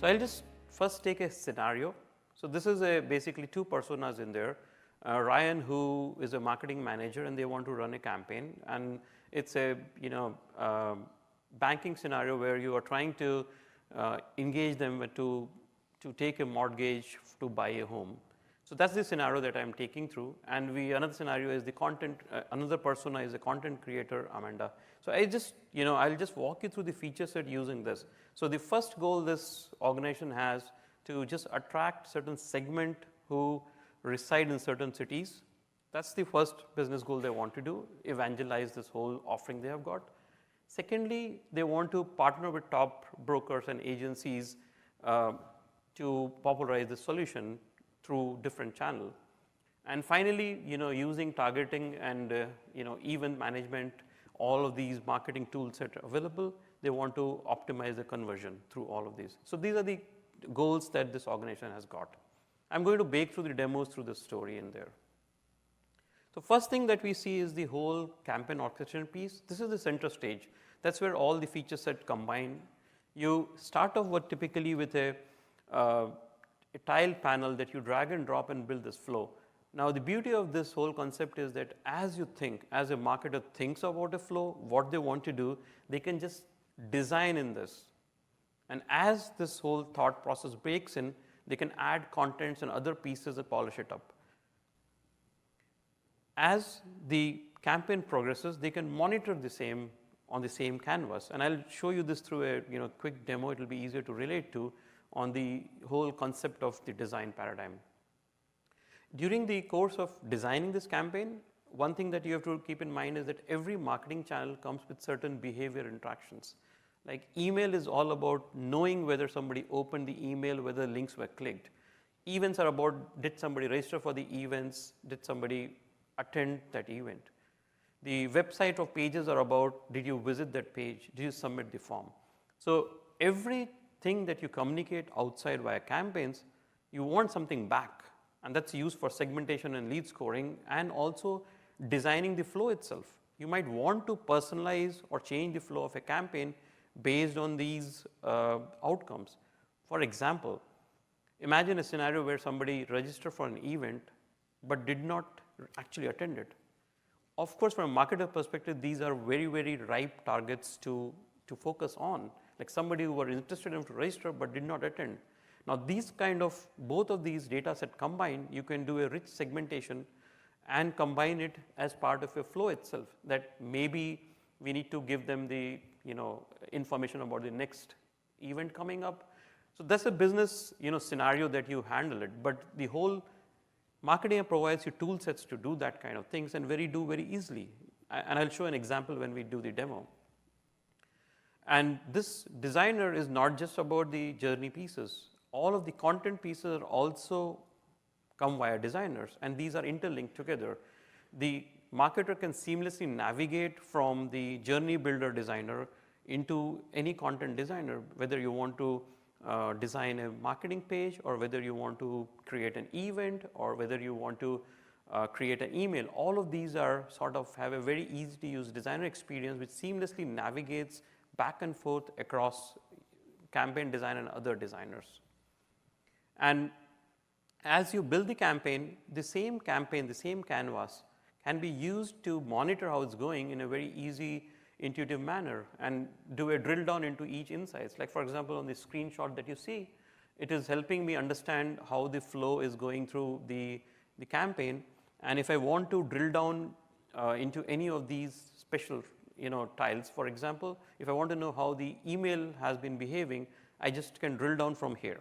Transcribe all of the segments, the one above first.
So I'll just first take a scenario. So this is basically two personas in there. Ryan, who is a marketing manager, and they want to run a campaign, and it's a banking scenario where you are trying to engage them to take a mortgage to buy a home. So that's the scenario that I'm taking through, and another scenario is the content. Another persona is a content creator, Amanda. So I'll just walk you through the feature set using this. So the first goal this organization has to just attract certain segment who reside in certain cities. That's the first business goal they want to do, evangelize this whole offering they have got. Secondly, they want to partner with top brokers and agencies to popularize the solution through different channels. And finally, using targeting and event management, all of these marketing tools that are available, they want to optimize the conversion through all of these. So these are the goals that this organization has got. I'm going to bake through the demos through the story in there. So first thing that we see is the whole campaign orchestration piece. This is the center stage. That's where all the feature set combine. You start off typically with a tile panel that you drag and drop and build this flow. Now the beauty of this whole concept is that as a marketer thinks about a flow, what they want to do, they can just design in this. And as this whole thought process breaks in, they can add contents and other pieces and polish it up. As the campaign progresses, they can monitor the same on the same canvas. And I'll show you this through a quick demo. It will be easier to relate to on the whole concept of the design paradigm. During the course of designing this campaign, one thing that you have to keep in mind is that every marketing channel comes with certain behavior interactions. Like email is all about knowing whether somebody opened the email, whether links were clicked. Events are about, did somebody register for the events? Did somebody attend that event? The website of pages are about, did you visit that page? Did you submit the form? So everything that you communicate outside via campaigns, you want something back. And that's used for segmentation and lead scoring, and also designing the flow itself. You might want to personalize or change the flow of a campaign based on these outcomes. For example, imagine a scenario where somebody registered for an event but did not actually attend it. Of course, from a marketer perspective, these are very, very ripe targets to focus on, like somebody who were interested in to register but did not attend. Now, both of these data set combined, you can do a rich segmentation and combine it as part of a flow itself, that maybe we need to give them the information about the next event coming up. So that's a business scenario that you handle it, but the whole marketing provides you tool sets to do that kind of things and very easily. And I'll show an example when we do the demo. And this designer is not just about the journey pieces. All of the content pieces are also come via designers, and these are interlinked together. The marketer can seamlessly navigate from the journey builder designer into any content designer, whether you want to design a marketing page, or whether you want to create an event, or whether you want to create an email. All of these are have a very easy to use designer experience which seamlessly navigates back and forth across campaign design and other designers. And as you build the campaign, the same canvas can be used to monitor how it's going in a very easy, intuitive manner and do a drill down into each insights. Like for example, on the screenshot that you see, it is helping me understand how the flow is going through the campaign. And if I want to drill down into any of these special tiles, for example, if I want to know how the email has been behaving, I just can drill down from here.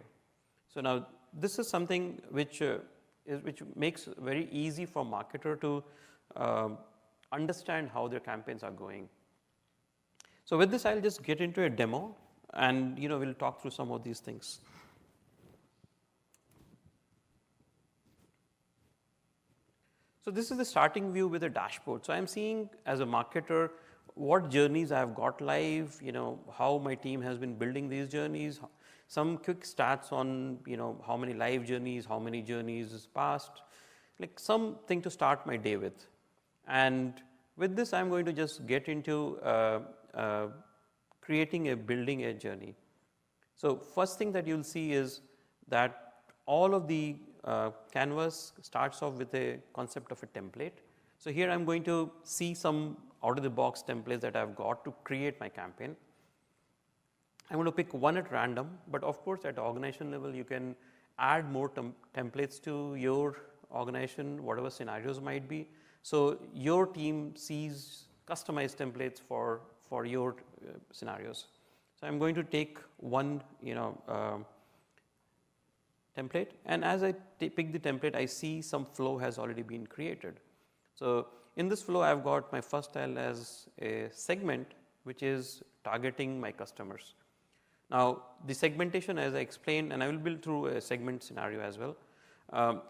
So now this is something which makes it very easy for marketer to understand how their campaigns are going. So with this, I'll just get into a demo, and we'll talk through some of these things. So this is the starting view with a dashboard. So I'm seeing as a marketer what journeys I've got live, how my team has been building these journeys, some quick stats on how many live journeys, how many journeys is passed, like something to start my day with. And with this, I'm going to just get into building a journey. So first thing that you'll see is that all of the canvas starts off with a concept of a template. So here I'm going to see some out of the box templates that I've got to create my campaign. I'm going to pick one at random, but of course at organization level you can add more templates to your organization, whatever scenarios might be. So your team sees customized templates for your scenarios. So I'm going to take one template, and as I pick the template, I see some flow has already been created. So in this flow, I've got my first tile as a segment, which is targeting my customers. Now, the segmentation, as I explained, and I will build through a segment scenario as well,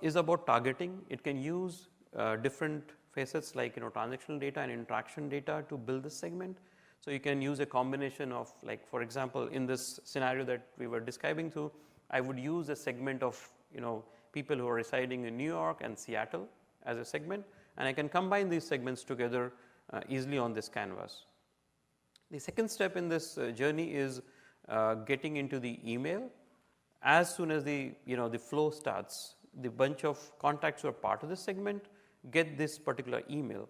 is about targeting. It can use different facets like transactional data and interaction data to build this segment. So you can use a combination of, like, for example, in this scenario that we were describing through, I would use a segment of people who are residing in New York and Seattle as a segment, and I can combine these segments together easily on this canvas. The second step in this journey is getting into the email. As soon as the flow starts, the bunch of contacts who are part of this segment get this particular email.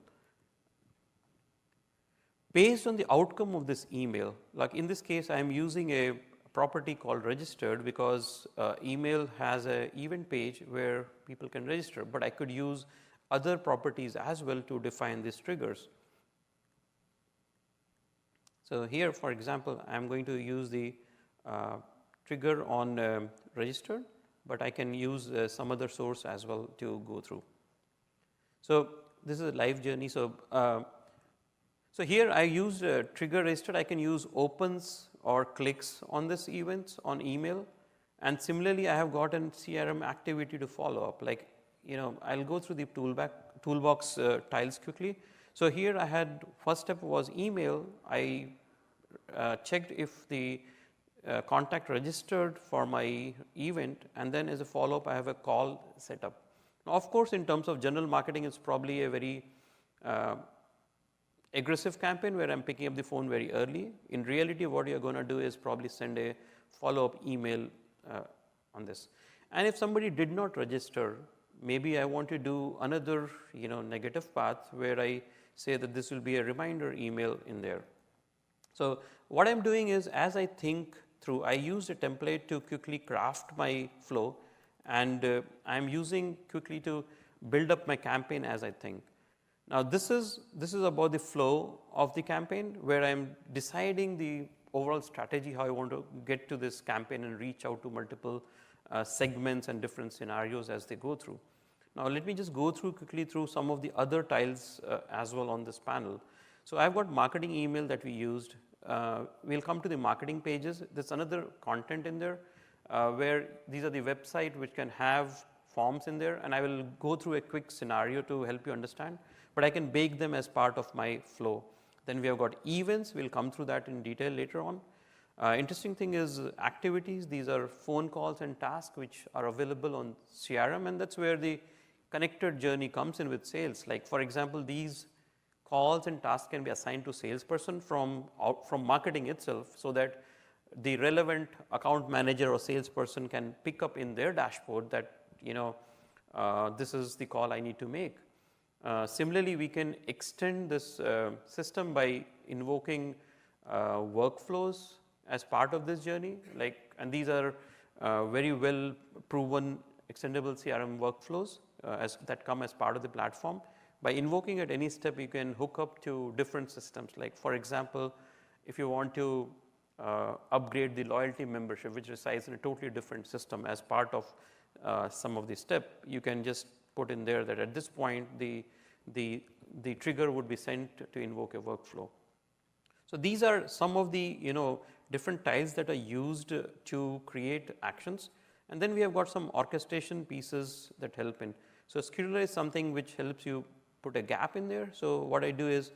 Based on the outcome of this email, like in this case, I am using a property called registered because email has an event page where people can register, but I could use other properties as well to define these triggers. So here, for example, I am going to use the trigger on registered, but I can use some other source as well to go through. So this is a live journey. So so here I use trigger registered. I can use opens or clicks on this events on email, and similarly I have got an CRM activity to follow up. Like I'll go through the toolbox tiles quickly. So here I had first step was email. I checked if the contact registered for my event, and then as a follow up I have a call set up. Now, of course, in terms of general marketing, it's probably a very aggressive campaign where I'm picking up the phone very early. In reality, what you're going to do is probably send a follow-up email on this. And if somebody did not register, maybe I want to do another negative path where I say that this will be a reminder email in there. So what I'm doing is, as I think through, I use a template to quickly craft my flow, and I'm using quickly to build up my campaign as I think. Now this is about the flow of the campaign, where I'm deciding the overall strategy, how I want to get to this campaign and reach out to multiple segments and different scenarios as they go through. Now let me just go through quickly through some of the other tiles as well on this panel. So I've got marketing email that we used. We'll come to the marketing pages. There's another content in there where these are the website which can have forms in there, and I will go through a quick scenario to help you understand, but I can bake them as part of my flow. Then we have got events. We'll come through that in detail later on. Interesting thing is activities. These are phone calls and tasks which are available on CRM, and that's where the connected journey comes in with sales. Like for example, these calls and tasks can be assigned to salesperson from marketing itself, so that the relevant account manager or salesperson can pick up in their dashboard that this is the call I need to make. Similarly, we can extend this system by invoking workflows as part of this journey. And these are very well proven extendable CRM workflows that come as part of the platform. By invoking at any step, you can hook up to different systems. Like for example, if you want to upgrade the loyalty membership, which resides in a totally different system as part of some of the step, you can just put in there that at this point the trigger would be sent to invoke a workflow. So these are some of the different tiles that are used to create actions, and then we have got some orchestration pieces that help in. So scheduler is something which helps you put a gap in there. So what I do is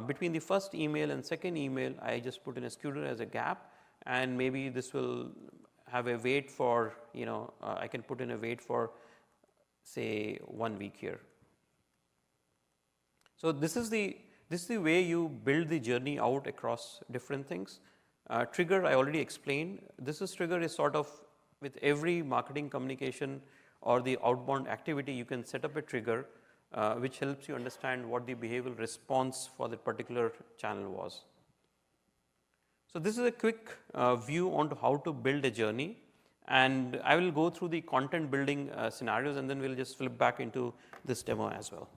between the first email and second email, I just put in a scheduler as a gap, and maybe this will have a wait for I can put in a wait for say 1 week here. So this is the way you build the journey out across different things. Trigger, I already explained. Trigger is sort of with every marketing communication or the outbound activity, you can set up a trigger which helps you understand what the behavioral response for that particular channel was. So this is a quick view on how to build a journey, and I will go through the content building scenarios, and then we'll just flip back into this demo as well.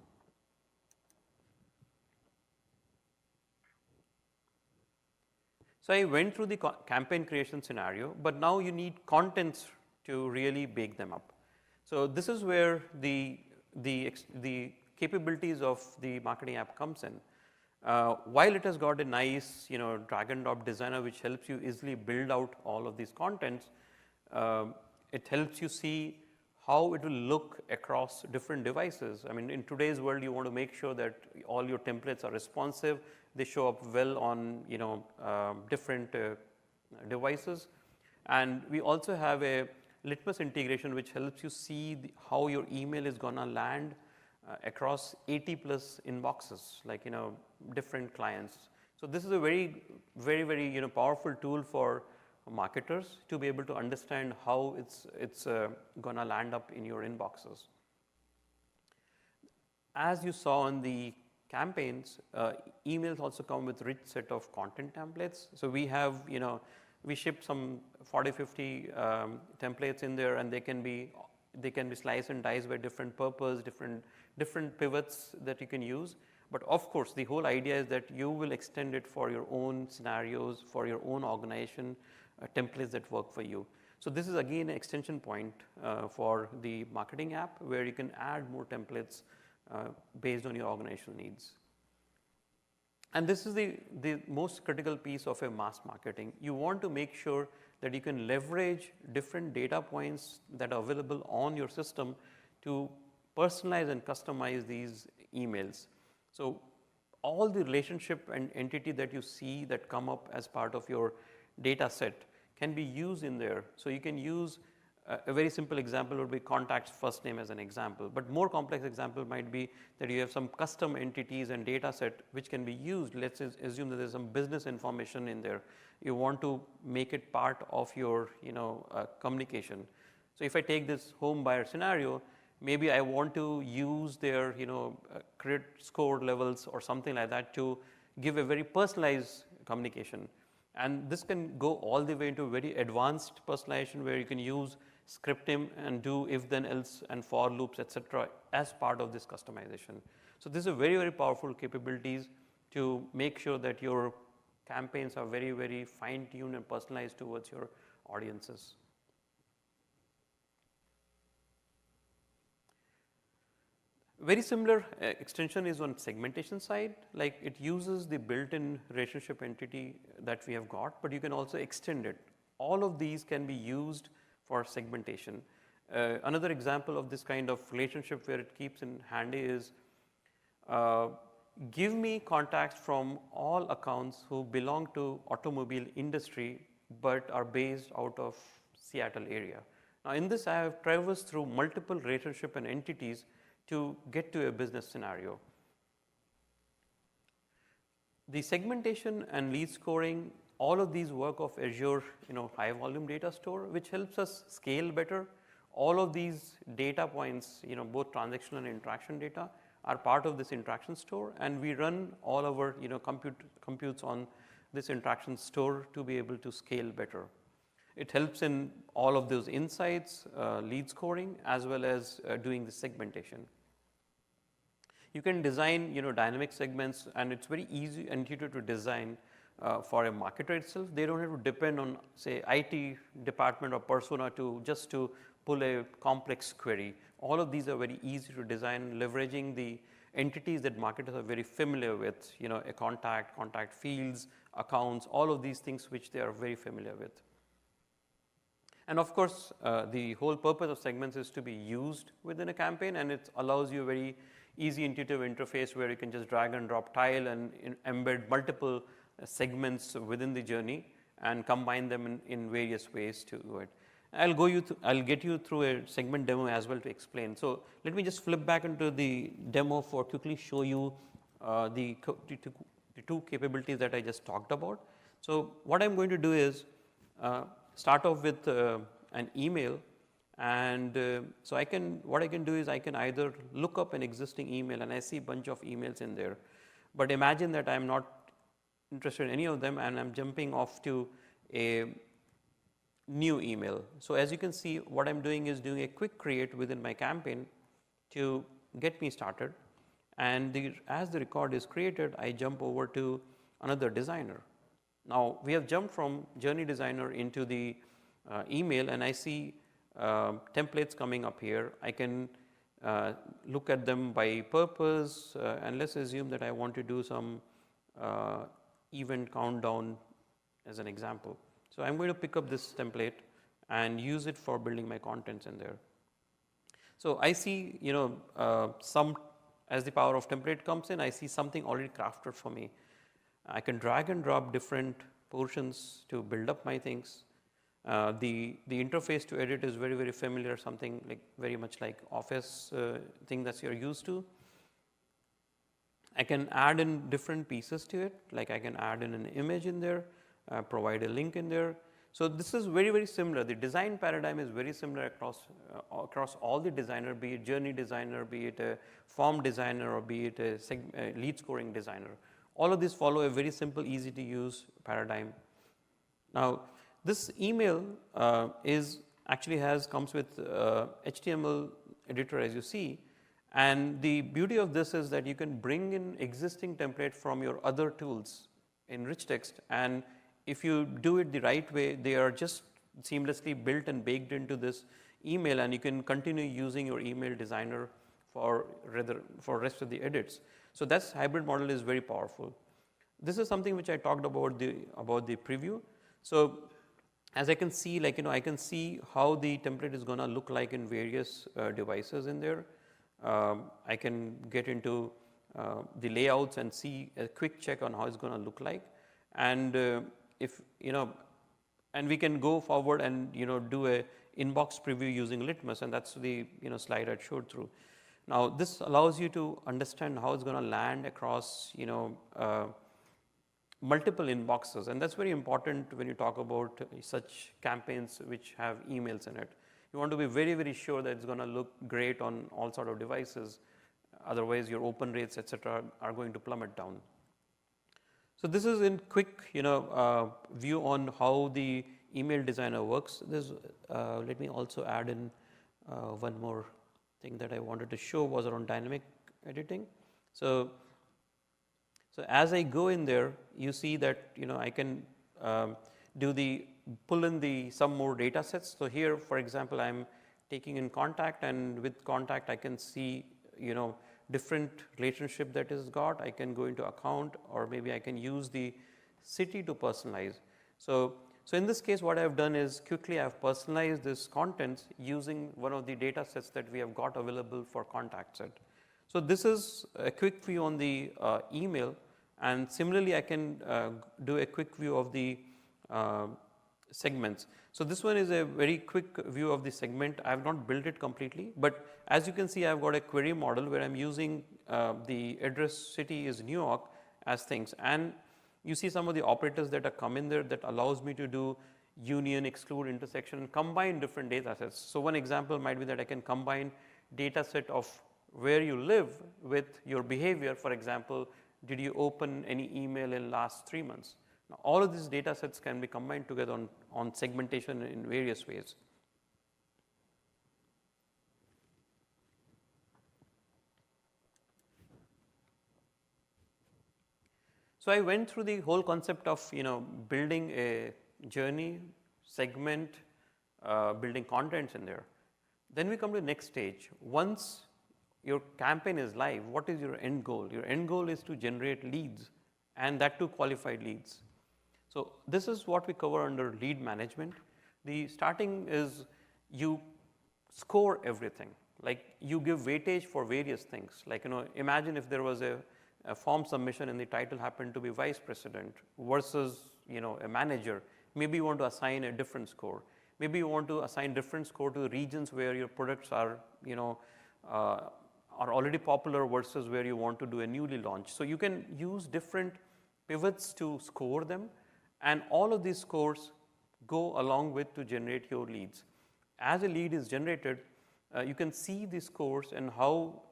So I went through the campaign creation scenario, but now you need contents to really bake them up. So this is where the capabilities of the marketing app comes in. While it has got a nice, drag and drop designer which helps you easily build out all of these contents, it helps you see how it will look across different devices. I mean, in today's world, you want to make sure that all your templates are responsive. They show up well on, different devices. And we also have a litmus integration which helps you see how your email is going to land across 80 plus inboxes, like, different clients. So this is a very, very, very, powerful tool for marketers to be able to understand how it's going to land up in your inboxes. As you saw in the campaigns, emails also come with rich set of content templates. So we have, we ship some 40, 50 templates in there, and they can be sliced and diced by different purpose, different pivots that you can use. But of course, the whole idea is that you will extend it for your own scenarios, for your own organization, templates that work for you. So this is again an extension point for the marketing app where you can add more templates based on your organizational needs. And this is the most critical piece of a mass marketing. You want to make sure that you can leverage different data points that are available on your system to personalize and customize these emails. So all the relationship and entity that you see that come up as part of your data set can be used in there. So you can use a very simple example would be contact's first name as an example, but more complex example might be that you have some custom entities and data set which can be used. Let's assume that there's some business information in there. You want to make it part of your communication. So if I take this home buyer scenario, maybe I want to use their credit score levels or something like that to give a very personalized communication. And this can go all the way into very advanced personalization where you can use scripting and do if then else and for loops, etc., as part of this customization. So this is very, very powerful capabilities to make sure that your campaigns are very, very fine-tuned and personalized towards your audiences. Very similar extension is on segmentation side, like it uses the built-in relationship entity that we have got, but you can also extend it. All of these can be used for segmentation. Another example of this kind of relationship where it keeps in handy is give me contacts from all accounts who belong to automobile industry but are based out of Seattle area. Now in this I have traversed through multiple relationship and entities to get to a business scenario. The segmentation and lead scoring, all of these work of Azure, high volume data store, which helps us scale better. All of these data points, both transactional and interaction data, are part of this interaction store, and we run all our, computes on this interaction store to be able to scale better. It helps in all of those insights, lead scoring, as well as doing the segmentation. You can design, dynamic segments, and it's very easy and intuitive to design for a marketer itself. They don't have to depend on, say, IT department or persona to pull a complex query. All of these are very easy to design, leveraging the entities that marketers are very familiar with, a contact fields, accounts, all of these things which they are very familiar with. And of course, the whole purpose of segments is to be used within a campaign, and it allows you a very easy intuitive interface where you can just drag and drop tile and embed multiple segments within the journey and combine them in various ways to do it. I'll get you through a segment demo as well to explain. So let me just flip back into the demo for quickly show you the two capabilities that I just talked about. So what I'm going to do is start off with an email, and so what I can do is I can either look up an existing email, and I see a bunch of emails in there. But imagine that I'm not interested in any of them, and I'm jumping off to a new email. So as you can see, what I'm doing is doing a quick create within my campaign to get me started. And as the record is created, I jump over to another designer. Now we have jumped from journey designer into the email, and I see templates coming up here. I can look at them by purpose, and let's assume that I want to do some event countdown as an example. So I'm going to pick up this template and use it for building my contents in there. So I see, some, as the power of template comes in, I see something already crafted for me. I can drag and drop different portions to build up my things. The interface to edit is very, very familiar, something like very much like Office thing that you're used to. I can add in different pieces to it, like I can add in an image in there, provide a link in there. So this is very, very similar. The design paradigm is very similar across all the designer, be it journey designer, be it a form designer, or be it a lead scoring designer. All of these follow a very simple, easy to use paradigm. Now, this email comes with HTML editor, as you see. And the beauty of this is that you can bring in existing template from your other tools in rich text, and if you do it the right way, they are just seamlessly built and baked into this email, and you can continue using your email designer for rest of the edits. So that's hybrid model is very powerful. This is something which I talked about the preview. So as I can see, I can see how the template is going to look like in various devices in there. I can get into the layouts and see a quick check on how it's going to look like, and and we can go forward and do a inbox preview using Litmus, and that's the slide I showed through. Now this allows you to understand how it's going to land across multiple inboxes, and that's very important when you talk about such campaigns which have emails in it. You want to be very, very sure that it's going to look great on all sort of devices. Otherwise, your open rates, etc., are going to plummet down. So this is in quick, view on how the email designer works. Let me also add in one more thing that I wanted to show was around dynamic editing. So as I go in there, you see that I can pull in some more data sets. So here, for example, I'm taking in contact, and with contact I can see different relationship that is got. I can go into account, or maybe I can use the city to personalize. So in this case, what I've done is quickly I've personalized this contents using one of the data sets that we have got available for contact set. So this is a quick view on the email, and similarly I can do a quick view of the segments. So this one is a very quick view of the segment. I have not built it completely, but as you can see, I've got a query model where I'm using the address city is New York as things, and you see some of the operators that are come in there that allows me to do union, exclude, intersection, and combine different data sets. So one example might be that I can combine data set of where you live with your behavior. For example, did you open any email in last 3 months? Now, all of these data sets can be combined together on segmentation in various ways. So I went through the whole concept of building a journey, segment, building contents in there. Then we come to the next stage. Once your campaign is live, what is your end goal? Your end goal is to generate leads, and that too qualified leads. So this is what we cover under lead management. The starting is you score everything. Like you give weightage for various things. Like imagine if there was a form submission and the title happened to be vice president versus a manager. Maybe you want to assign a different score. Maybe you want to assign different score to the regions where your products are already popular versus where you want to do a newly launched. So you can use different pivots to score them, And all of these scores go along with to generate your leads. As a lead is generated, you can see the scores and how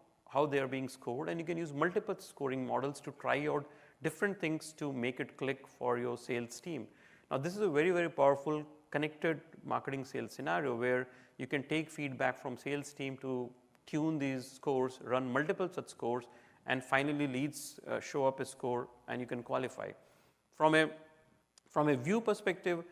they are being scored, and you can use multiple scoring models to try out different things to make it click for your sales team. Now, this is a very, very powerful connected marketing sales scenario where you can take feedback from sales team to tune these scores, run multiple such scores, and finally leads show up a score and you can qualify. From a view perspective,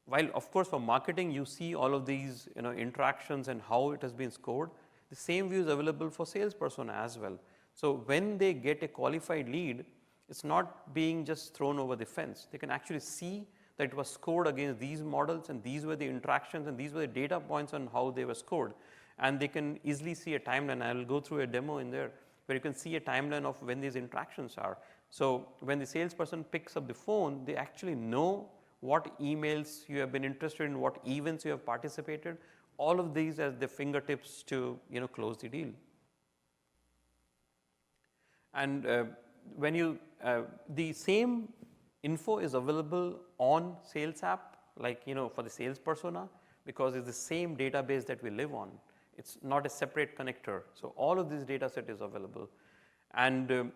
while of course for marketing you see all of these interactions and how it has been scored, the same view is available for sales persona as well. So when they get a qualified lead, it's not being just thrown over the fence. They can actually see that it was scored against these models and these were the interactions and these were the data points on how they were scored. And they can easily see a timeline. I will go through a demo in there where you can see a timeline of when these interactions are. So when the salesperson picks up the phone, they actually know what emails you have been interested in, what events you have participated, all of these as the fingertips to close the deal. And when you the same info is available on sales app, like for the sales persona, because it's the same database that we live on. It's not a separate connector. So all of this data set is available. And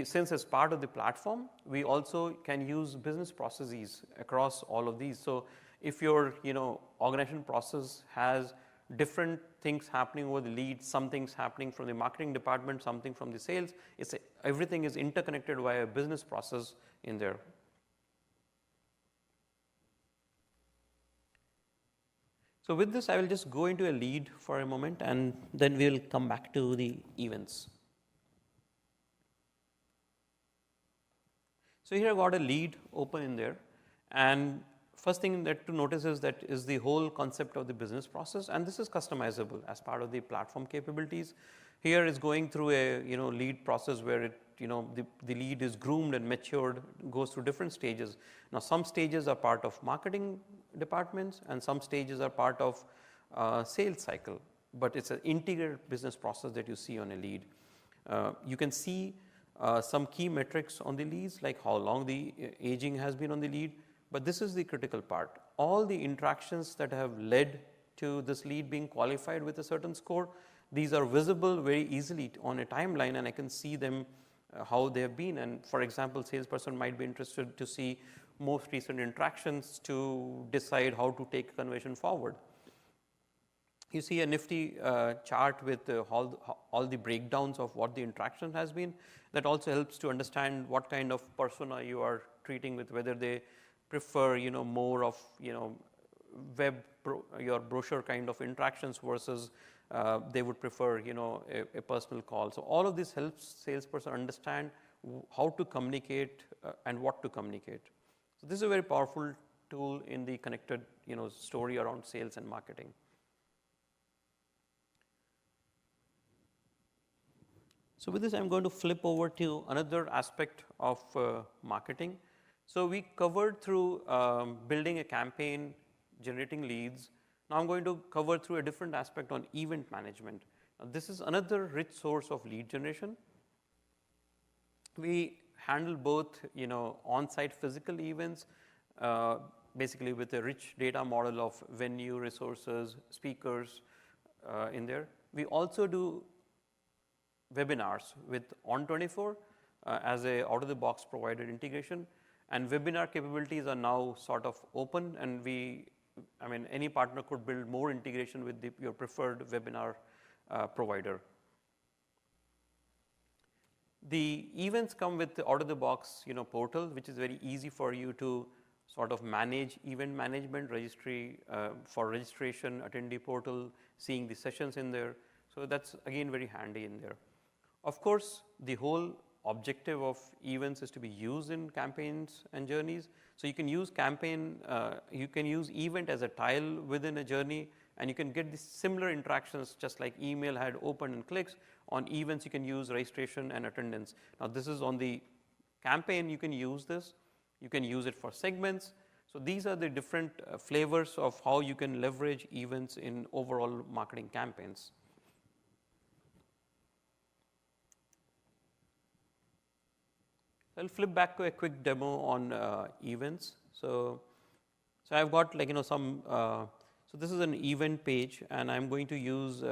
since as part of the platform, we also can use business processes across all of these. So if your organization process has different things happening over the lead, some things happening from the marketing department, something from the sales, everything is interconnected via a business process in there. So with this, I will just go into a lead for a moment and then we will come back to the events. So here I've got a lead open in there, and first thing that to notice is that is the whole concept of the business process, and this is customizable as part of the platform capabilities. Here is going through a lead process where it the lead is groomed and matured, goes through different stages. Now some stages are part of marketing departments and some stages are part of sales cycle, but it's an integrated business process that you see on a lead. You can see some key metrics on the leads, like how long the aging has been on the lead, but this is the critical part. All the interactions that have led to this lead being qualified with a certain score, these are visible very easily on a timeline, and I can see them how they have been. And for example, salesperson might be interested to see most recent interactions to decide how to take a conversation forward. You see a nifty chart with all the breakdowns of what the interaction has been. That also helps to understand what kind of persona you are treating with, whether they prefer more of your brochure kind of interactions versus they would prefer a personal call. So all of this helps salesperson understand how to communicate and what to communicate. So this is a very powerful tool in the connected story around sales and marketing. So with this, I'm going to flip over to another aspect of marketing. So we covered through building a campaign, generating leads. Now I'm going to cover through a different aspect on event management. Now this is another rich source of lead generation. We handle both on-site physical events, basically with a rich data model of venue, resources, speakers in there. We also do webinars with On24 as a out-of-the-box provided integration, and webinar capabilities are now sort of open, and any partner could build more integration with your preferred webinar provider. The events come with the out-of-the-box portal, which is very easy for you to sort of manage event management, registry for registration, attendee portal, seeing the sessions in there. So that's again very handy in there. Of course, the whole objective of events is to be used in campaigns and journeys. So you can use you can use event as a tile within a journey, and you can get the similar interactions just like email had open and clicks. On events, you can use registration and attendance. Now this is on the campaign, you can use this. You can use it for segments. So these are the different flavors of how you can leverage events in overall marketing campaigns. I'll flip back to a quick demo on events. So I've got like some. So this is an event page, and I'm going to use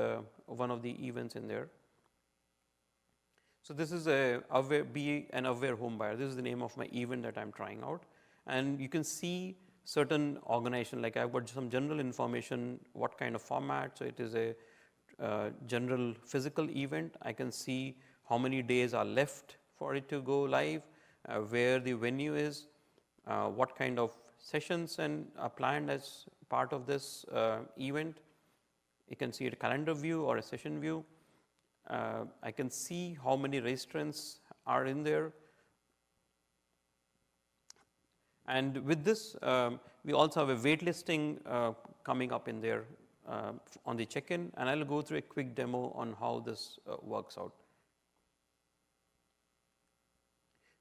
one of the events in there. So this is be an aware home buyer. This is the name of my event that I'm trying out, and you can see certain organization. Like I've got some general information, what kind of format. So it is a general physical event. I can see how many days are left for it to go live, where the venue is, what kind of sessions and are planned as part of this event. You can see a calendar view or a session view. I can see how many registrants are in there. And with this, we also have a wait listing coming up in there on the check-in, and I'll go through a quick demo on how this works out.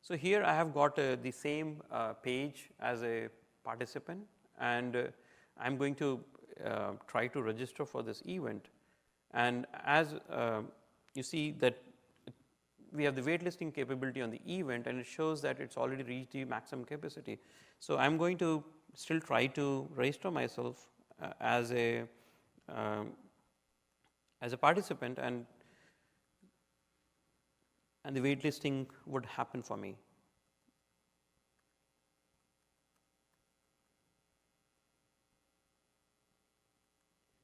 So here I have got the same page as a participant, and I'm going to try to register for this event. And as you see that we have the waitlisting capability on the event, and it shows that it's already reached the maximum capacity. So I'm going to still try to register myself as a participant, and the waitlisting would happen for me.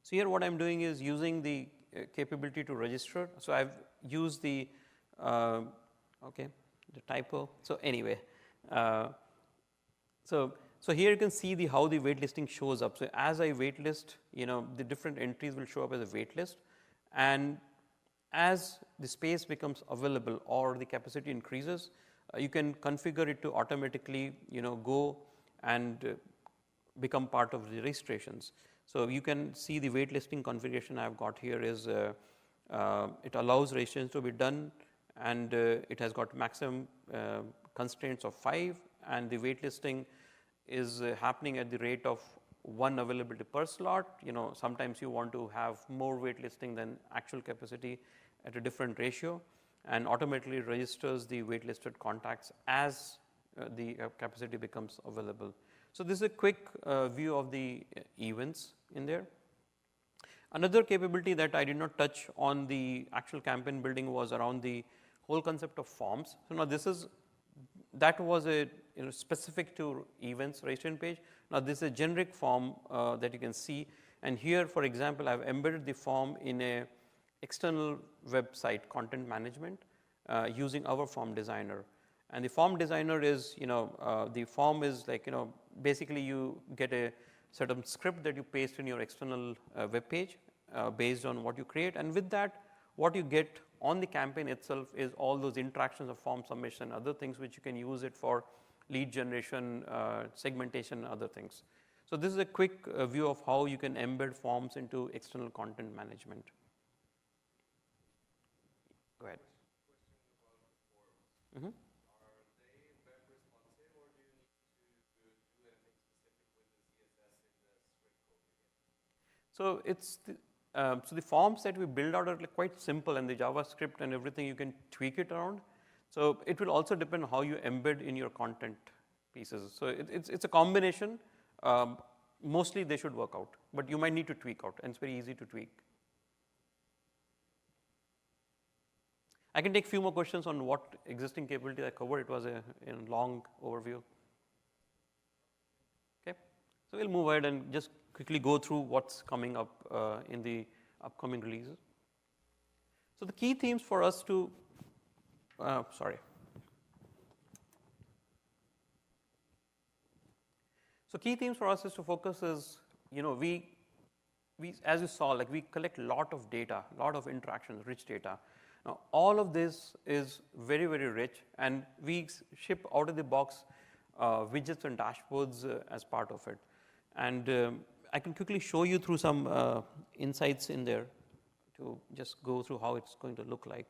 So here what I'm doing is using the capability to register. So I've used the the typo. So anyway, so here you can see how the waitlisting shows up. So as I waitlist, the different entries will show up as a waitlist, and as the space becomes available or the capacity increases, you can configure it to automatically go and become part of the registrations. So you can see the waitlisting configuration I've got here is it allows registrations to be done, and it has got maximum constraints of 5, and the waitlisting is happening at the rate of 1 availability per slot. Sometimes you want to have more waitlisting than actual capacity at a different ratio, and automatically registers the waitlisted contacts as the capacity becomes available. So this is a quick view of the events in there. Another capability that I did not touch on the actual campaign building was around the whole concept of forms. So now that was a specific to events registration page. Now this is a generic form that you can see, and here, for example, I've embedded the form in a external website content management using our form designer. And the form designer is, the form is like, basically you get a certain script that you paste in your external web page based on what you create. And with that, what you get on the campaign itself is all those interactions of form submission, other things which you can use it for lead generation, segmentation, other things. So this is a quick view of how you can embed forms into external content management. Go ahead. Mm-hmm. So so the forms that we build out are quite simple, and the JavaScript and everything you can tweak it around. So it will also depend on how you embed in your content pieces. So it's a combination. Mostly they should work out, but you might need to tweak out, and it's very easy to tweak. I can take a few more questions on what existing capability I covered. It was a long overview. Okay, so we'll move ahead and just quickly go through what's coming up in the upcoming releases. So the key themes for us to, So key themes for us is to focus is, we as you saw, like we collect a lot of data, a lot of interactions, rich data. Now, all of this is very, very rich, and we ship out of the box widgets and dashboards as part of it. And I can quickly show you through some insights in there to just go through how it's going to look like.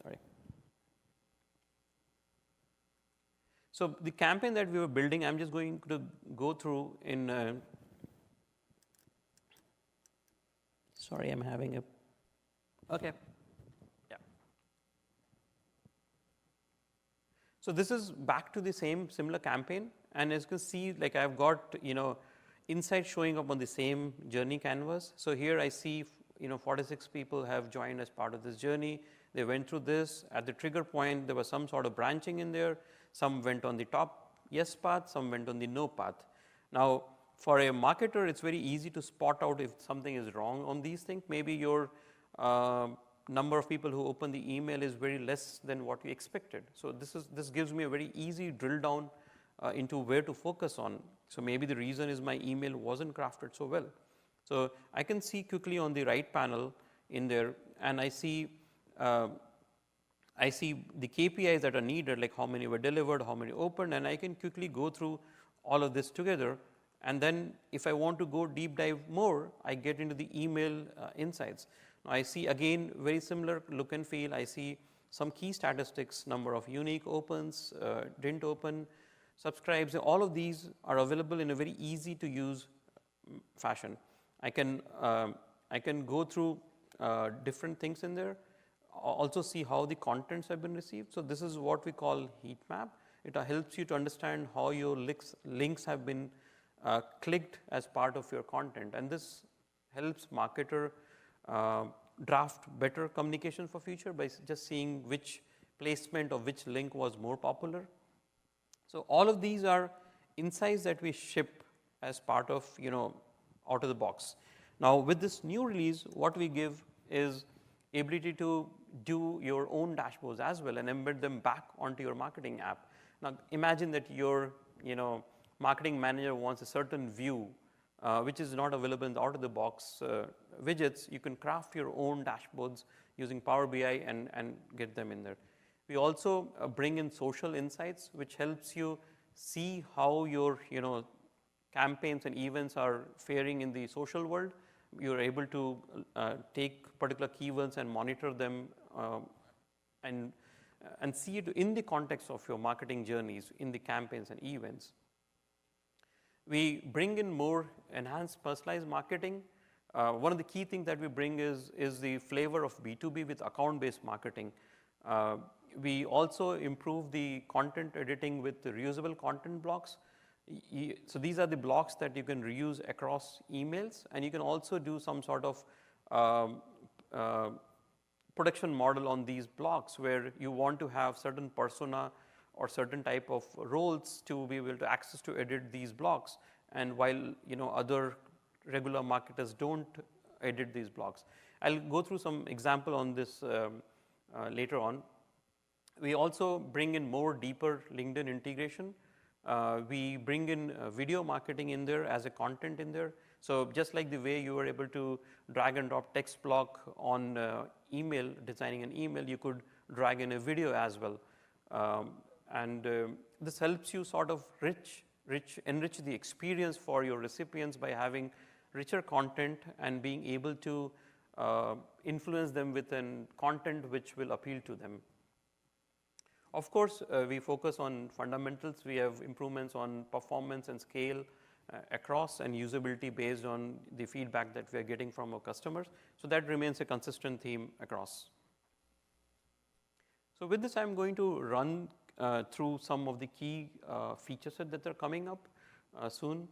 Sorry. So the campaign that we were building, I'm just going to go through in Sorry, I'm having a, okay. Yeah. So this is back to the similar campaign, and as you can see, like I've got, insights showing up on the same journey canvas. So here I see, 46 people have joined as part of this journey. They went through this. At the trigger point, there was some sort of branching in there. Some went on the top yes path, some went on the no path. Now, for a marketer, it's very easy to spot out if something is wrong on these things. Maybe your number of people who open the email is very less than what you expected. So this gives me a very easy drill down into where to focus on. So maybe the reason is my email wasn't crafted so well. So I can see quickly on the right panel in there, and I see the KPIs that are needed, like how many were delivered, how many opened, and I can quickly go through all of this together. And then if I want to go deep dive more, I get into the email insights. Now I see again very similar look and feel. I see some key statistics, number of unique opens, didn't open, subscribes. All of these are available in a very easy to use fashion. I can go through different things in there. Also see how the contents have been received. So this is what we call heat map. It helps you to understand how your links have been clicked as part of your content, and this helps marketer draft better communication for future by just seeing which placement of which link was more popular. So all of these are insights that we ship as part of, out of the box. Now with this new release, what we give is ability to do your own dashboards as well and embed them back onto your marketing app. Now imagine that your, marketing manager wants a certain view which is not available in the out of the box widgets. You can craft your own dashboards using Power BI and get them in there. We also bring in social insights, which helps you see how your campaigns and events are faring in the social world. You're able to take particular keywords and monitor them and see it in the context of your marketing journeys in the campaigns and events. We bring in more enhanced personalized marketing. One of the key things that we bring is the flavor of B2B with account-based marketing. We also improve the content editing with the reusable content blocks. So these are the blocks that you can reuse across emails, and you can also do some sort of production model on these blocks where you want to have certain persona or certain type of roles to be able to access to edit these blocks, and while other regular marketers don't edit these blocks. I'll go through some example on this later on. We also bring in more deeper LinkedIn integration. We bring in video marketing in there as a content in there. So just like the way you were able to drag and drop text block on email, designing an email, you could drag in a video as well. This helps you sort of enrich the experience for your recipients by having richer content and being able to influence them with content which will appeal to them. Of course, we focus on fundamentals. We have improvements on performance and scale across, and usability based on the feedback that we are getting from our customers. So that remains a consistent theme across. So with this, I'm going to run through some of the key feature set that are coming up soon.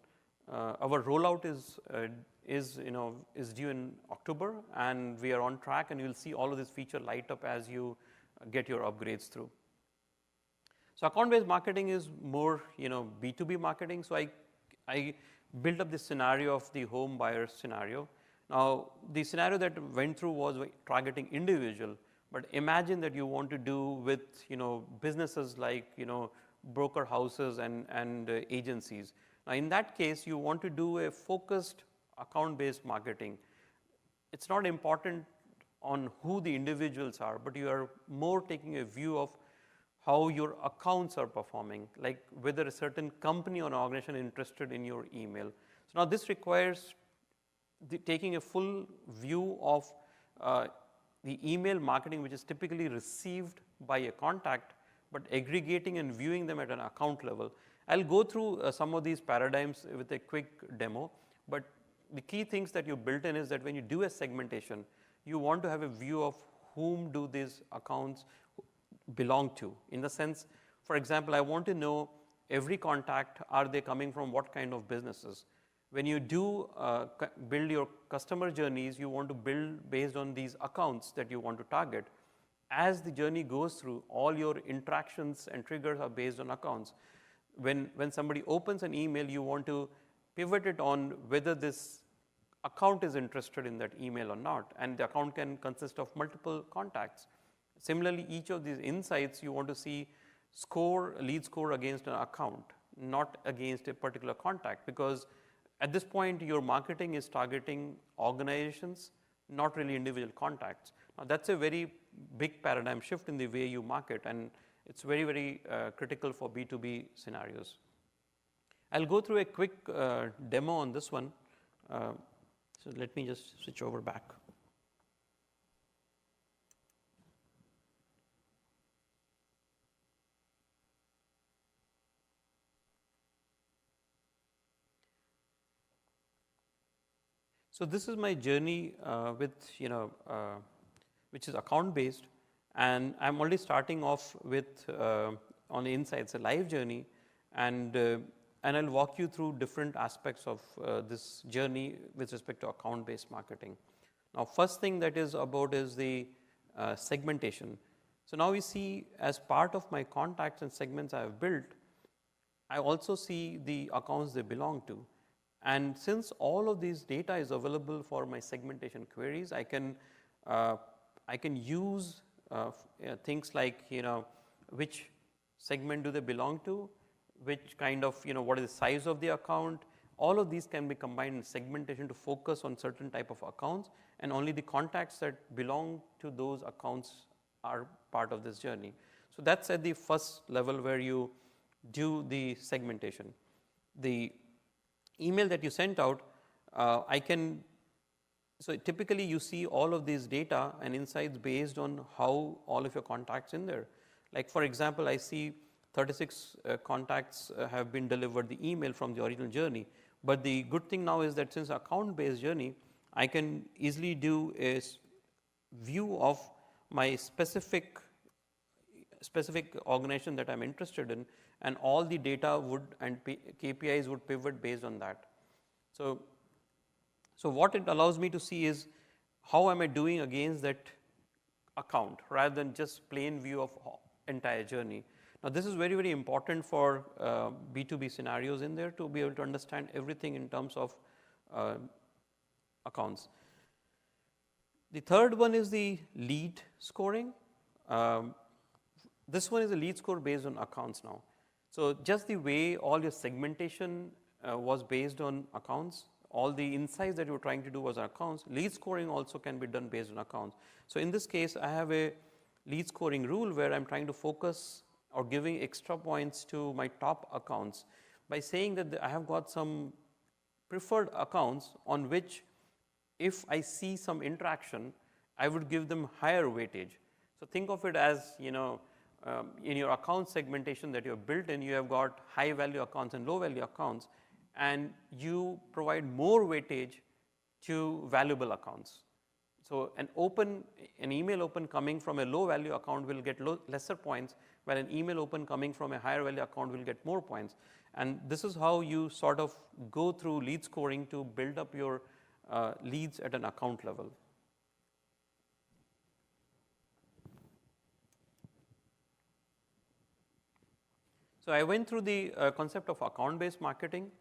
Our rollout is due in October, and we are on track, and you'll see all of this feature light up as you get your upgrades through. So account-based marketing is more B2B marketing. So I built up this scenario of the home buyer scenario. Now the scenario that went through was targeting individual, but imagine that you want to do with businesses like broker houses and agencies. Now in that case, you want to do a focused account-based marketing. It's not important on who the individuals are, but you are more taking a view of how your accounts are performing, like whether a certain company or an organization is interested in your email. So now this requires taking a full view of the email marketing, which is typically received by a contact, but aggregating and viewing them at an account level. I'll go through some of these paradigms with a quick demo, but the key things that you built in is that when you do a segmentation, you want to have a view of whom do these accounts belong to. In the sense, for example, I want to know every contact, are they coming from what kind of businesses? When you do build your customer journeys, you want to build based on these accounts that you want to target. As the journey goes through, all your interactions and triggers are based on accounts. When somebody opens an email, you want to pivot it on whether this account is interested in that email or not, and the account can consist of multiple contacts. Similarly, each of these insights you want to see lead score against an account, not against a particular contact, because at this point your marketing is targeting organizations, not really individual contacts. Now that's a very big paradigm shift in the way you market, and it's very, very critical for B2B scenarios. I'll go through a quick demo on this one. So let me just switch over back. So this is my journey with, which is account based, and I'm already starting off with on the insights a live journey, and I'll walk you through different aspects of this journey with respect to account based marketing. Now, first thing that is about is the segmentation. So now we see, as part of my contacts and segments I have built, I also see the accounts they belong to. And since all of these data is available for my segmentation queries, I can use things like, which segment do they belong to, which kind of, what is the size of the account. All of these can be combined in segmentation to focus on certain type of accounts, and only the contacts that belong to those accounts are part of this journey. So that's at the first level where you do the segmentation. The email that you sent out, so typically you see all of these data and insights based on how all of your contacts in there. Like for example, I see 36 contacts have been delivered the email from the original journey. But the good thing now is that since account-based journey, I can easily do a view of my specific organization that I'm interested in, and all the data would and KPIs would pivot based on that. So what it allows me to see is how am I doing against that account, rather than just plain view of entire journey. Now this is very, very important for B2B scenarios in there, to be able to understand everything in terms of accounts. The third one is the lead scoring. This one is a lead score based on accounts now. So just the way all your segmentation was based on accounts, all the insights that you were trying to do was on accounts, lead scoring also can be done based on accounts. So in this case, I have a lead scoring rule where I'm trying to focus or giving extra points to my top accounts by saying that I have got some preferred accounts on which, if I see some interaction, I would give them higher weightage. So think of it as, in your account segmentation that you have built in, you have got high value accounts and low value accounts, and you provide more weightage to valuable accounts. So an email open coming from a low value account will get lesser points, while an email open coming from a higher value account will get more points. And this is how you sort of go through lead scoring to build up your leads at an account level. So I went through the concept of account-based marketing.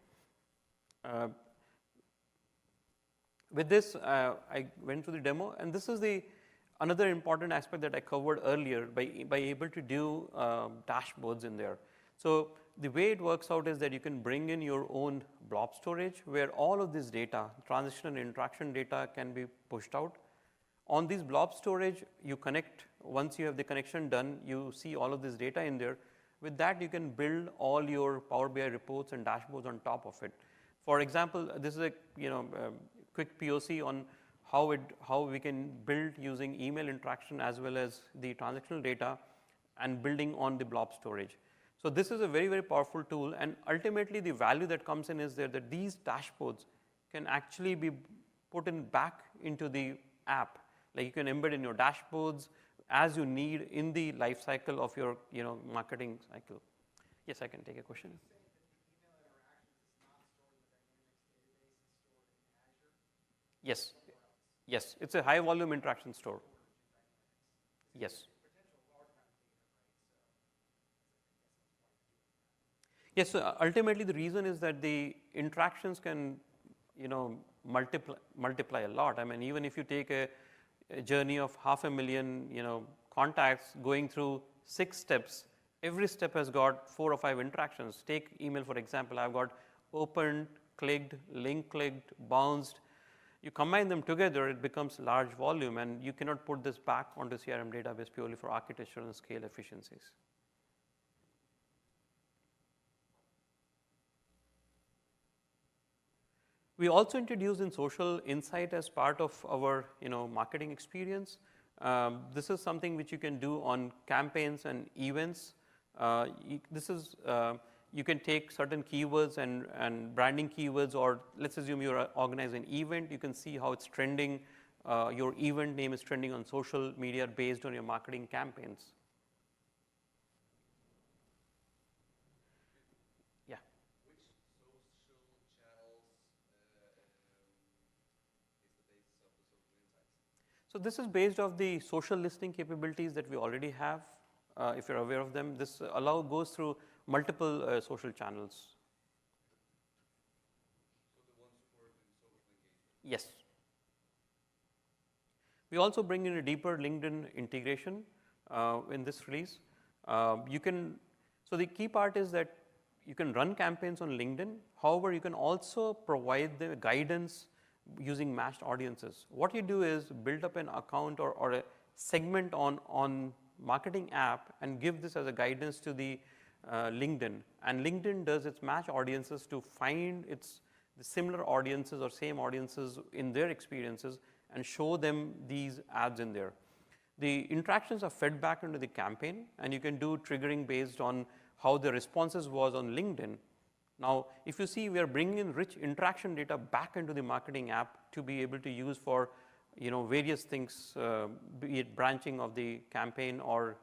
With this, I went through the demo, and this is another important aspect that I covered earlier by able to do dashboards in there. So the way it works out is that you can bring in your own blob storage where all of this data, transaction and interaction data, can be pushed out. On this blob storage, you connect. Once you have the connection done, you see all of this data in there. With that, you can build all your Power BI reports and dashboards on top of it. For example, this is a quick POC on how we can build using email interaction as well as the transactional data and building on the blob storage. So this is a very, very powerful tool, and ultimately the value that comes in is that these dashboards can actually be put in back into the app. Like you can embed in your dashboards as you need in the life cycle of your marketing cycle. Yes, I can take a question. Yes, yes, it's a high volume interaction store. Yes. Yes, so ultimately the reason is that the interactions can, multiply a lot. I mean, even if you take a journey of 500,000, contacts going through 6 steps, every step has got 4 or 5 interactions. Take email, for example, I've got opened, clicked, link clicked, bounced. You combine them together, it becomes large volume, and you cannot put this back onto CRM database purely for architecture and scale efficiencies. We also introduced in social insight as part of our marketing experience. This is something which you can do on campaigns and events. You can take certain keywords and branding keywords, or let's assume you're organizing an event. You can see how it's trending. Your event name is trending on social media based on your marketing campaigns. Yeah. Which social channels is the basis of the social insights? So this is based off the social listening capabilities that we already have. If you're aware of them, this goes through multiple social channels. So the ones supported in social engagement? Yes. We also bring in a deeper LinkedIn integration in this release. So the key part is that you can run campaigns on LinkedIn. However, you can also provide the guidance using matched audiences. What you do is build up an account or a segment on marketing app and give this as a guidance to the LinkedIn. And LinkedIn does its match audiences to find the similar audiences or same audiences in their experiences and show them these ads in there. The interactions are fed back into the campaign, and you can do triggering based on how the responses was on LinkedIn. Now, if you see, we are bringing in rich interaction data back into the marketing app to be able to use for various things, be it branching of the campaign or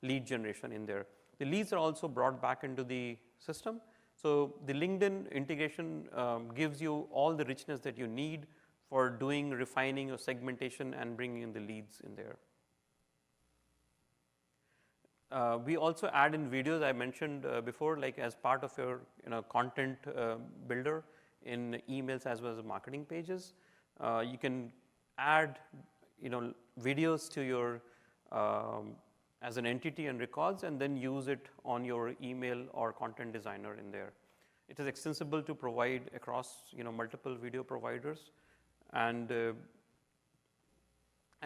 lead generation in there. The leads are also brought back into the system. So the LinkedIn integration gives you all the richness that you need for doing refining or segmentation and bringing in the leads in there. We also add in videos I mentioned before, like as part of your content builder in emails as well as marketing pages. You can add videos to your as an entity and records, and then use it on your email or content designer in there. It is extensible to provide across multiple video providers, and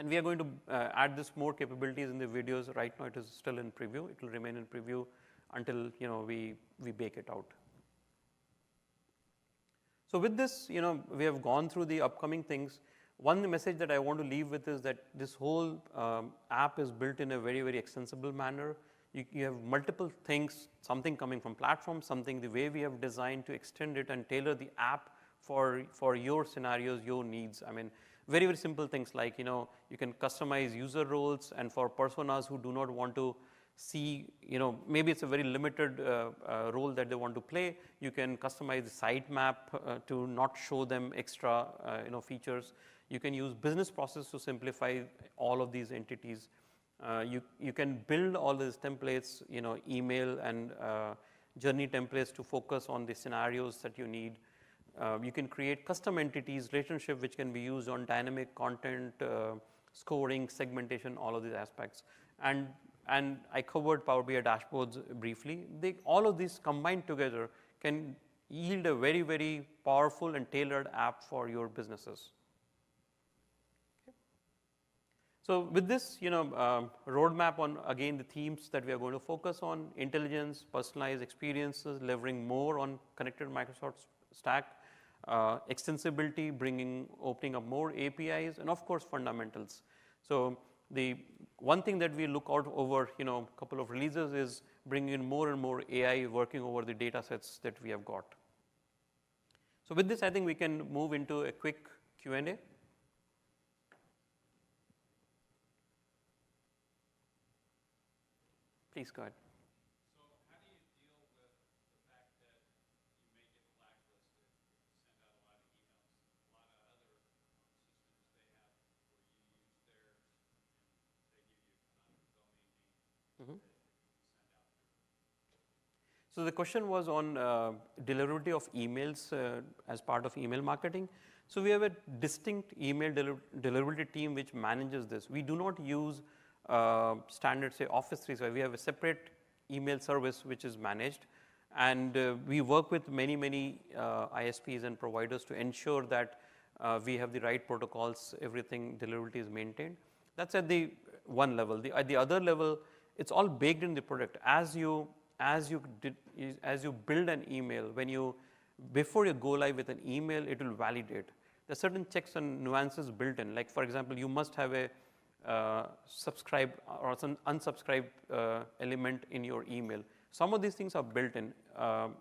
we are going to add this more capabilities in the videos. Right now, it is still in preview. It will remain in preview until we bake it out. So with this, we have gone through the upcoming things. One message that I want to leave with is that this whole app is built in a very, very extensible manner. You have multiple things, something coming from platform, something the way we have designed to extend it and tailor the app for your scenarios, your needs. I mean, very, very simple things like, you can customize user roles, and for personas who do not want to see, maybe it's a very limited role that they want to play, you can customize the sitemap to not show them extra, features. You can use business process to simplify all of these entities. You can build all these templates, email and journey templates to focus on the scenarios that you need. You can create custom entities, relationship, which can be used on dynamic content, scoring, segmentation, all of these aspects. And I covered Power BI dashboards briefly. All of these combined together can yield a very, very powerful and tailored app for your businesses. Okay. So with this, roadmap on, again, the themes that we are going to focus on: intelligence, personalized experiences, leveraging more on connected Microsoft stack, extensibility, opening up more APIs, and of course, fundamentals. So the one thing that we look out over, a couple of releases is bringing in more and more AI working over the data sets that we have got. So with this, I think we can move into a quick Q&A. Please go ahead. So how do you deal with the fact that you may get blacklisted if you send out a lot of emails? A lot of other systems they have where you use theirs and they give you kind of a domain name Mhm. that you send out through. So the question was on deliverability of emails as part of email marketing. So we have a distinct email deliverability team which manages this. We do not use standard, say, Office 365. We have a separate email service which is managed, and we work with many ISPs and providers to ensure that we have the right protocols, everything deliverability is maintained. That's at the one level. At the other level, it's all baked in the product. As you build an email, before you go live with an email, it will validate. There are certain checks and nuances built in. Like, for example, you must have a subscribe or some unsubscribe element in your email. Some of these things are built in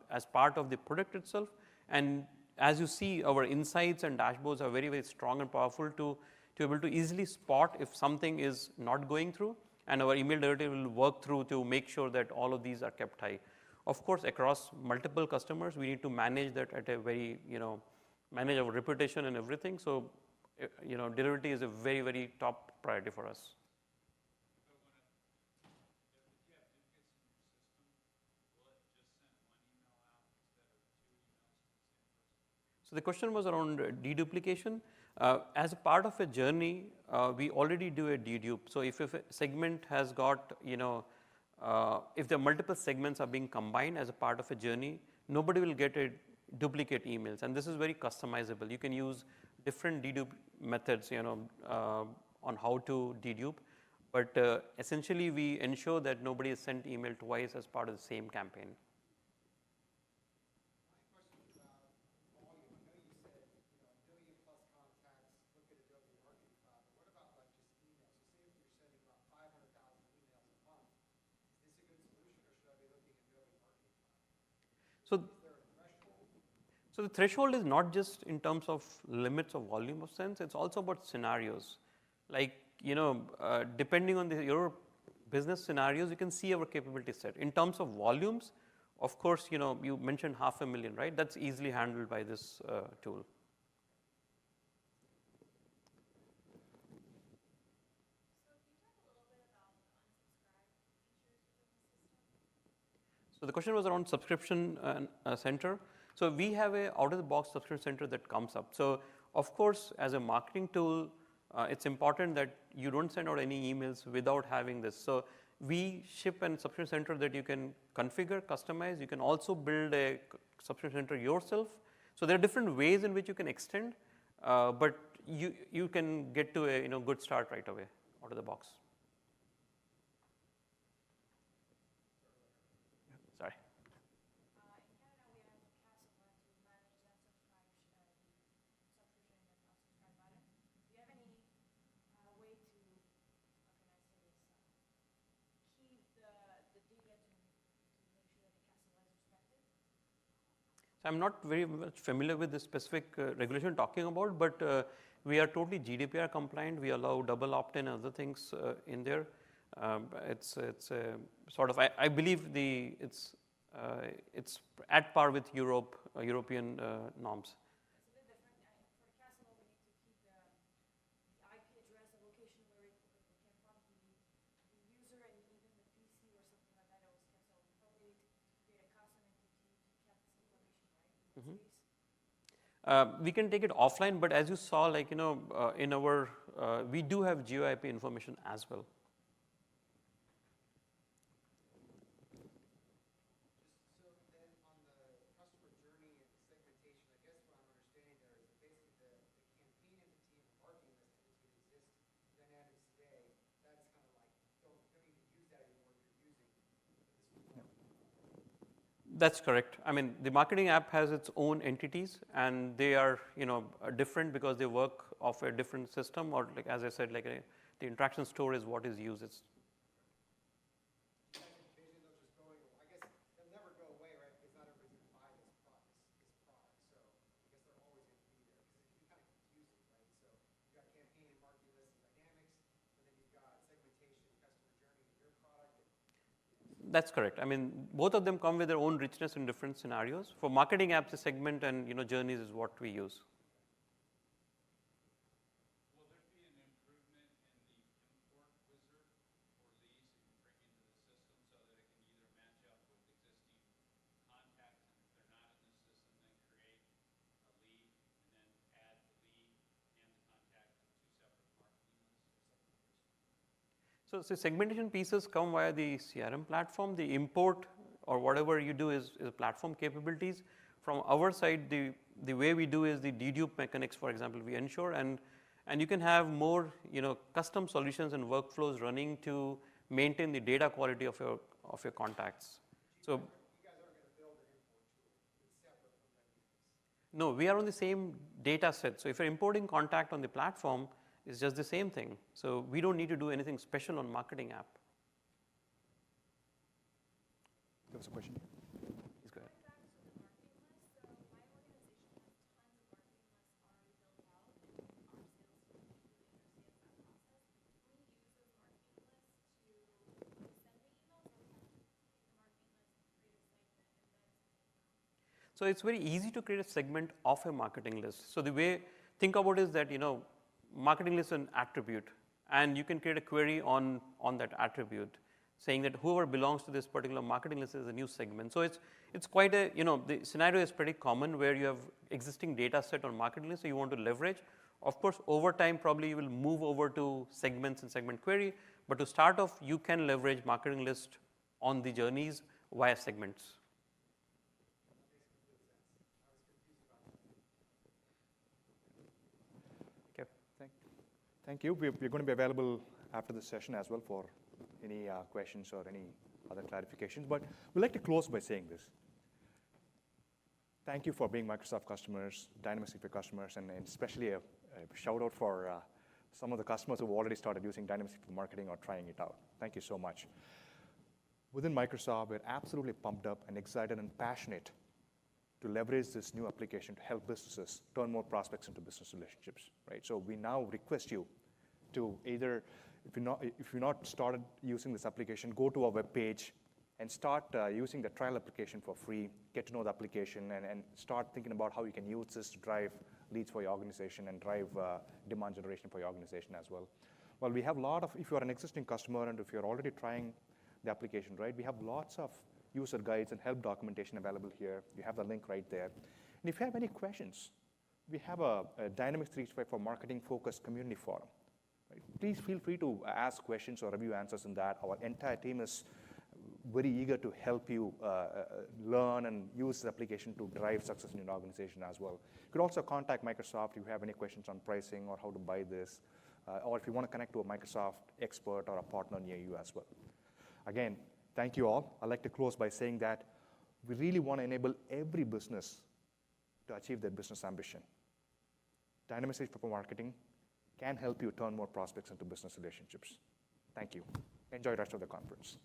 as part of the product itself. And as you see, our insights and dashboards are very strong and powerful to be able to easily spot if something is not going through. And our email delivery will work through to make sure that all of these are kept high. Of course, across multiple customers, we need to manage that at a very, manage our reputation and everything. So, delivery is a very top priority for us. So if you have duplicates in your system, will it just send one email out instead of two emails to the same person? So the question was around deduplication. As a part of a journey, we already do a dedupe. So if a segment has got, if the multiple segments are being combined as a part of a journey, nobody will get a duplicate emails. And this is very customizable. You can use different dedupe methods, on how to dedupe. But essentially, we ensure that nobody is sent email twice as part of the same campaign. My question is about volume. I know you said, a million plus contacts, look at Adobe Marketing Cloud, but what about like just email? So say if you're sending about 500,000 emails a month, is this a good solution or should I be looking at Adobe Marketing Cloud? So, Is there a threshold? so the threshold is not just in terms of limits of volume of sense, it's also about scenarios. Like, depending on your business scenarios, you can see our capability set. In terms of volumes, of course, you mentioned 500,000, right? That's easily handled by this tool. So the question was around subscription center. So we have a out-of-the-box subscription center that comes up. So of course, as a marketing tool, it's important that you don't send out any emails without having this. So we ship a subscription center that you can configure, customize. You can also build a subscription center yourself. So there are different ways in which you can extend, but you can get to a good start right away out of the box. Sorry. In Canada, we have a Castle plan to manage that subscription and unsubscribe button. Do you have any way to, how can I say this, keep the data to make sure that the Castle is respected? So I'm not very much familiar with the specific regulation talking about, but we are totally GDPR compliant. We allow double opt-in and other things in there. It's sort of, I believe it's at par with European norms. It's a bit different. For the Castle, we need to keep the IP address, the location where it came from, the user, and even the PC or something like that was kept. So we probably need to create a custom entity to keep this information, right? In that space. We can take it offline, but as you saw, like, in our, we do have GeoIP information as well. So then on the customer journey and the segmentation, I guess what I'm understanding there is that basically the campaign entity and the marketing list entity that exist in Dynamics today, that's kind of like, don't even use that anymore if you're using this. That's correct. I mean, the marketing app has its own entities, and they are, different because they work off a different system, or like as I said, like the interaction store is what is used. It's Basically, they'll just go away. I guess they'll never go away, right? Because not everybody's going to buy this product. So I guess That's correct. I mean, both of them come with their own richness in different scenarios. For marketing apps, the segment and journeys is what we use. Will there be an improvement in the import wizard for leads that you bring into the system so that it can either match up with existing contacts, and if they're not in the system, then create a lead and then add the lead and the contact in two separate marketing lists? So segmentation pieces come via the CRM platform. The import or whatever you do is platform capabilities. From our side, the way we do is the dedupe mechanics, for example, we ensure, and you can have more custom solutions and workflows running to maintain the data quality of your contacts. So You guys aren't going to build an import tool. It's separate from Readiness. no, we are on the same data set. So if you're importing contact on the platform, it's just the same thing. So we don't need to do anything special on marketing app. There was a question. Please go ahead. Going back to the marketing list, so my organization has tons of marketing lists already built out, and our sales team really understands that process. Can we use those marketing lists to send the emails, or we have to take the marketing list, create a segment, and then send the email? So it's very easy to create a segment of a marketing list. So the way, think about is that, marketing list is an attribute, and you can create a query on that attribute, saying that whoever belongs to this particular marketing list is a new segment. So it's quite a, the scenario is pretty common where you have existing data set on marketing list, so you want to leverage. Of course, over time, probably you will move over to segments and segment query, but to start off, you can leverage marketing list on the journeys via segments. Thank you. We're going to be available after this session as well for any questions or any other clarifications. But we'd like to close by saying this. Thank you for being Microsoft customers, Dynamics 365 customers, and especially a shout out for some of the customers who've already started using Dynamics 365 marketing or trying it out. Thank you so much. Within Microsoft, we're absolutely pumped up and excited and passionate to leverage this new application to help businesses turn more prospects into business relationships, right? So we now request you to either, if you're not started using this application, go to our webpage and start using the trial application for free, get to know the application, and start thinking about how you can use this to drive leads for your organization and drive demand generation for your organization as well. Well, we have a lot of, if you're an existing customer and if you're already trying the application, right, we have lots of user guides and help documentation available here. You have the link right there. And if you have any questions, we have a Dynamics 365 for Marketing focused community forum. Right? Please feel free to ask questions or review answers in that. Our entire team is very eager to help you learn and use the application to drive success in your organization as well. You could also contact Microsoft if you have any questions on pricing or how to buy this, or if you want to connect to a Microsoft expert or a partner near you as well. Again, thank you all. I'd like to close by saying that we really want to enable every business to achieve their business ambition. Dynamics 365 for Marketing can help you turn more prospects into business relationships. Thank you. Enjoy the rest of the conference.